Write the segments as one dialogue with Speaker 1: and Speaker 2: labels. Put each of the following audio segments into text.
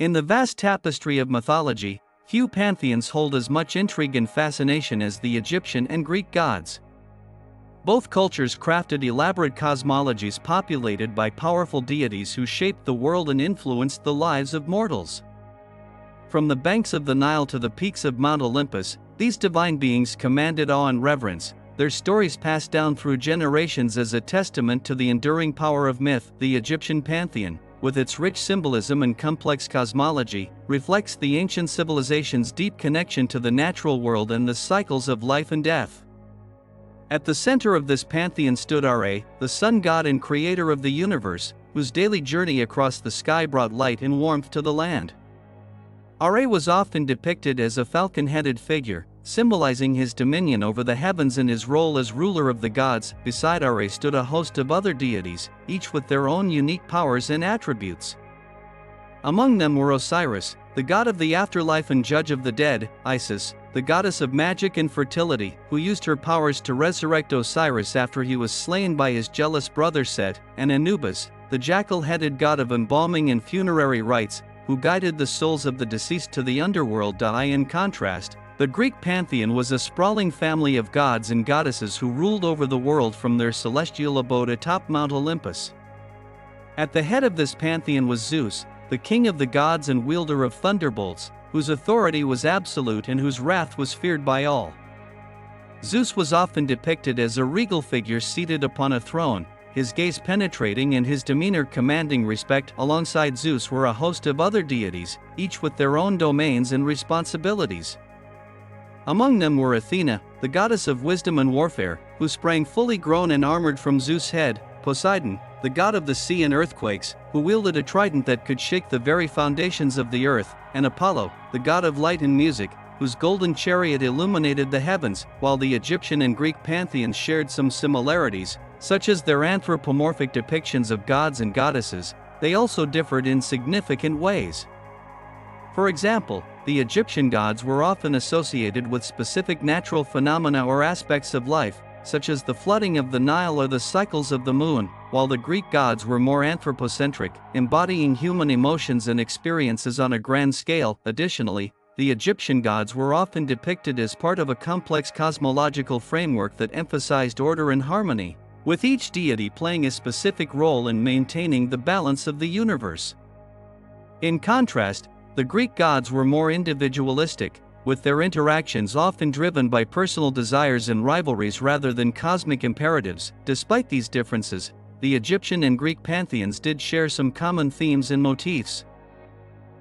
Speaker 1: In the vast tapestry of mythology, few pantheons hold as much intrigue and fascination as the Egyptian and Greek gods. Both cultures crafted elaborate cosmologies populated by powerful deities who shaped the world and influenced the lives of mortals. From the banks of the Nile to the peaks of Mount Olympus, these divine beings commanded awe and reverence, their stories passed down through generations as a testament to the enduring power of myth. The Egyptian pantheon, with its rich symbolism and complex cosmology, reflects the ancient civilization's deep connection to the natural world and the cycles of life and death. At the center of this pantheon stood Ra, the sun god and creator of the universe, whose daily journey across the sky brought light and warmth to the land. Ra was often depicted as a falcon-headed figure, symbolizing his dominion over the heavens and his role as ruler of the gods. Beside Ra stood a host of other deities, each with their own unique powers and attributes. Among them were Osiris, the god of the afterlife and judge of the dead; Isis, the goddess of magic and fertility, who used her powers to resurrect Osiris after he was slain by his jealous brother Set; and Anubis, the jackal-headed god of embalming and funerary rites, who guided the souls of the deceased to the underworld. In contrast, the Greek pantheon was a sprawling family of gods and goddesses who ruled over the world from their celestial abode atop Mount Olympus. At the head of this pantheon was Zeus, the king of the gods and wielder of thunderbolts, whose authority was absolute and whose wrath was feared by all. Zeus was often depicted as a regal figure seated upon a throne, his gaze penetrating and his demeanor commanding respect. Alongside Zeus were a host of other deities, each with their own domains and responsibilities. Among them were Athena, the goddess of wisdom and warfare, who sprang fully grown and armored from Zeus' head; Poseidon, the god of the sea and earthquakes, who wielded a trident that could shake the very foundations of the earth; and Apollo, the god of light and music, whose golden chariot illuminated the heavens. While the Egyptian and Greek pantheons shared some similarities, such as their anthropomorphic depictions of gods and goddesses, they also differed in significant ways. For example, the Egyptian gods were often associated with specific natural phenomena or aspects of life, such as the flooding of the Nile or the cycles of the moon, while the Greek gods were more anthropocentric, embodying human emotions and experiences on a grand scale. Additionally, the Egyptian gods were often depicted as part of a complex cosmological framework that emphasized order and harmony, with each deity playing a specific role in maintaining the balance of the universe. In contrast, the Greek gods were more individualistic, with their interactions often driven by personal desires and rivalries rather than cosmic imperatives. Despite these differences, the Egyptian and Greek pantheons did share some common themes and motifs.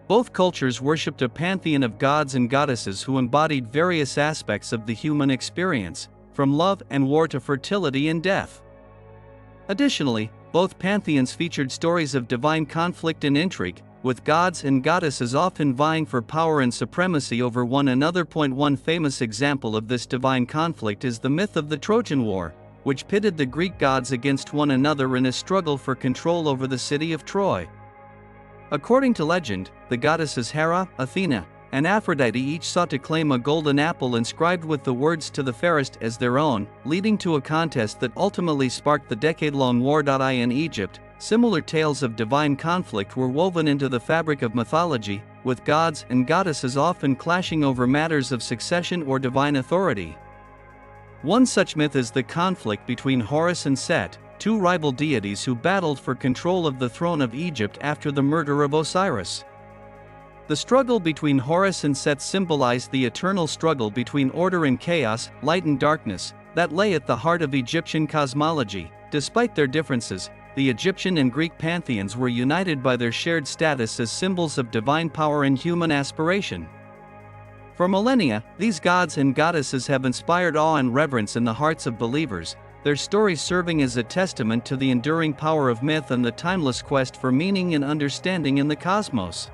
Speaker 1: Both cultures worshipped a pantheon of gods and goddesses who embodied various aspects of the human experience, from love and war to fertility and death. Additionally, both pantheons featured stories of divine conflict and intrigue, with gods and goddesses often vying for power and supremacy over one another. One famous example of this divine conflict is the myth of the Trojan War, which pitted the Greek gods against one another in a struggle for control over the city of Troy. According to legend, the goddesses Hera, Athena, and Aphrodite each sought to claim a golden apple inscribed with the words "to the fairest" as their own, leading to a contest that ultimately sparked the decade-long war. In Egypt, similar tales of divine conflict were woven into the fabric of mythology, with gods and goddesses often clashing over matters of succession or divine authority. One such myth is the conflict between Horus and Set, two rival deities who battled for control of the throne of Egypt after the murder of Osiris. The struggle between Horus and Set symbolized the eternal struggle between order and chaos, light and darkness, that lay at the heart of Egyptian cosmology. Despite their differences, the Egyptian and Greek pantheons were united by their shared status as symbols of divine power and human aspiration. For millennia, these gods and goddesses have inspired awe and reverence in the hearts of believers, their stories serving as a testament to the enduring power of myth and the timeless quest for meaning and understanding in the cosmos.